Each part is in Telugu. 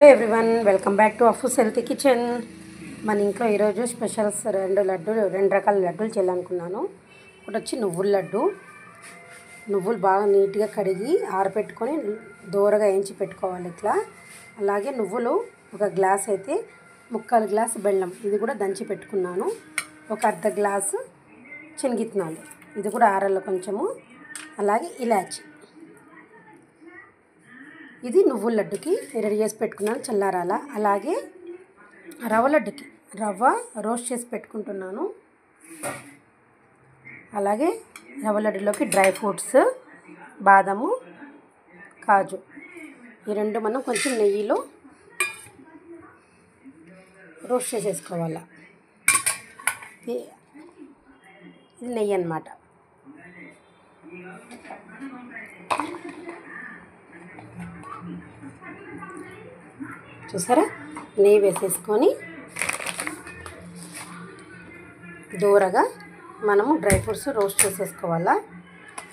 ఎవ్రీవన్ వెల్కమ్ బ్యాక్ టు అఫూస్ హెల్తీ కిచెన్. మన ఇంట్లో ఈరోజు స్పెషల్స్ రెండు రకాల లడ్డూలు చేయాలనుకున్నాను. ఒకటి వచ్చి నువ్వుల లడ్డు. నువ్వులు బాగా నీట్గా కడిగి ఆరబెట్టుకొని దూరగా వేయించి పెట్టుకోవాలి ఇట్లా. అలాగే నువ్వులు ఒక గ్లాస్ అయితే ముక్కాలు గ్లాసు బెల్లం ఇది కూడా దంచి పెట్టుకున్నాను. ఒక అర్ధ గ్లాసు శనగిత్తనాలు ఇది కూడా ఆరల్లో కొంచెము. అలాగే ఇలాచి ఇది నువ్వుల లడ్డుకి రెడీ చేసి పెట్టుకున్నాను చల్లారాల. అలాగే రవ్వ లడ్డుకి రవ్వ రోస్ట్ చేసి పెట్టుకుంటున్నాను. అలాగే రవ్వ లడ్డులోకి డ్రై ఫ్రూట్స్ బాదము కాజు ఈ రెండు మనం కొంచెం నెయ్యిలో రోస్ట్ చేసేసుకోవాలి. ఇది నెయ్యి అన్నమాట. చూసారా, నెయ్యి వేసేసుకొని దూరగా మనము డ్రై ఫ్రూట్స్ రోస్ట్ చేసేసుకోవాలా.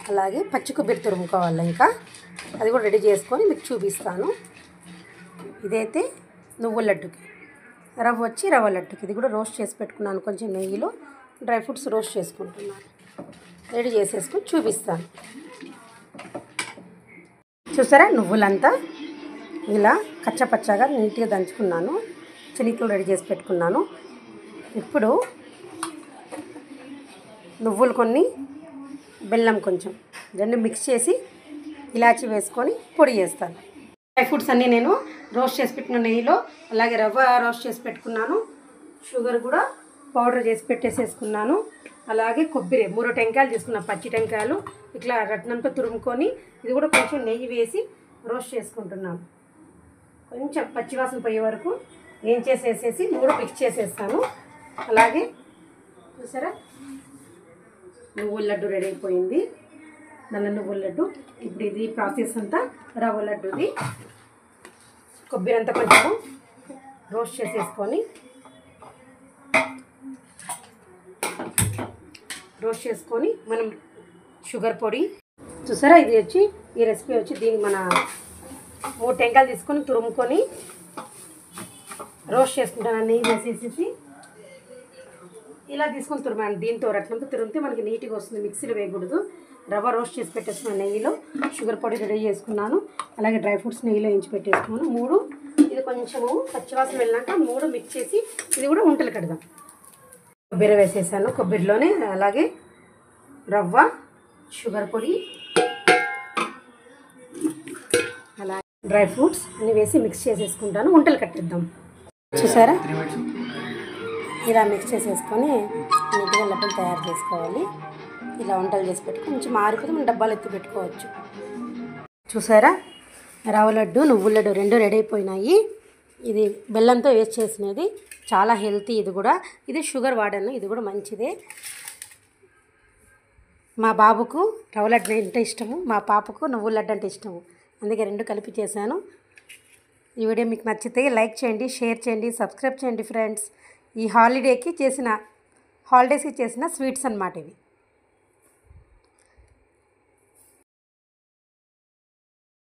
అలాగే పచ్చి కొబ్బరి తురుముకోవాలి. ఇంకా అది కూడా రెడీ చేసుకొని మీకు చూపిస్తాను. ఇదైతే నువ్వుల లడ్డుకి. రవ్వ లడ్డుకి ఇది కూడా రోస్ట్ చేసి పెట్టుకున్నాను. కొంచెం నెయ్యిలో డ్రై ఫ్రూట్స్ రోస్ట్ చేసుకుంటున్నాను. రెడీ చేసేసుకొని చూపిస్తాను. చూసారా, నువ్వులంతా ఇలా కచ్చపచ్చగా నీట్గా దంచుకున్నాను. శనగలు రెడీ చేసి పెట్టుకున్నాను. ఇప్పుడు నువ్వులు కొన్ని బెల్లం కొంచెం రెండు మిక్స్ చేసి ఇలాచి వేసుకొని పొడి చేస్తాను. డ్రై ఫ్రూట్స్ అన్నీ నేను రోస్ట్ చేసి పెట్టిన నెయ్యిలో, అలాగే రవ్వ రోస్ట్ చేసి పెట్టుకున్నాను. షుగర్ కూడా పౌడర్ చేసి పెట్టేసేసుకున్నాను. అలాగే కొబ్బరి 3 టెంకాయలు తీసుకున్నాను, పచ్చి టెంకాయలు ఇట్లా రత్నంతో తురుముకొని ఇది కూడా కొంచెం నెయ్యి వేసి రోస్ట్ చేసుకుంటున్నాను. కొంచెం పచ్చివాసన పోయే వరకు ఏం చేసేసేసి 3 మిక్స్ చేసేస్తాను. అలాగే చూసారా, నువ్వుల లడ్డు రెడీ అయిపోయింది. నల్ల నువ్వుల లడ్డు. ఇప్పుడు ఇది ప్రాసెస్ అంతా రవ్వ లడ్డుది. కొబ్బరి అంతా కొంచెం రోస్ట్ చేసేసుకొని మనం షుగర్ పొడి చూసారా, ఇది వచ్చి ఈ రెసిపీ వచ్చి దీన్ని మన 3 టెంకాయలు తీసుకొని తురుముకొని రోస్ట్ చేసుకుంటాను. నెయ్యి వేసేసేసి ఇలా తీసుకొని తురుమాను. దీంతో రత్నంతో తురిమితే మనకి నీట్గా వస్తుంది. మిక్సీలో వేయకూడదు. రవ్వ రోస్ట్ చేసి పెట్టేసుకున్నాను నెయ్యిలో. షుగర్ పొడి రెడీ చేసుకున్నాను. అలాగే డ్రై ఫ్రూట్స్ నెయ్యిలో వేయించి పెట్టేసుకున్నాను. 3 ఇది కొంచెము పచ్చివాసన వెళ్ళినాక 3 మిక్స్ చేసి ఇది కూడా ఉంటలు కడదాం. కొబ్బరి వేసేసాను. కొబ్బరిలోనే అలాగే రవ్వ, షుగర్ పొడి, అలాగే డ్రై ఫ్రూట్స్ అన్నీ వేసి మిక్స్ చేసేసుకుంటాను. ఉంటలు కట్టేద్దాం. చూసారా, ఇలా మిక్స్ చేసేసుకొని నీట్గా లడ్డూలు తయారు చేసుకోవాలి. ఇలా వంటలు చేసి పెట్టుకొని కొంచెం ఆరిపోతే మనం డబ్బాలు ఎత్తి పెట్టుకోవచ్చు. చూసారా, రవ్వ లడ్డు నువ్వుల లడ్డు రెండు రెడీ అయిపోయినాయి. ఇది బెల్లంతో వేస్ట్ చేసినది, చాలా హెల్తీ. ఇది షుగర్ వాడను, ఇది కూడా మంచిదే. మా బాబుకు రవ్వ లడ్డు అంటే ఇష్టము, మా పాపకు నువ్వుల లడ్డు అంటే ఇష్టము. అందుకే రెండు కలిపి చేశాను. ఈ వీడియో మీకు నచ్చితే లైక్ చేయండి, షేర్ చేయండి, సబ్స్క్రైబ్ చేయండి ఫ్రెండ్స్. ఈ హాలిడేస్కి చేసిన స్వీట్స్ అన్నమాట ఇవి.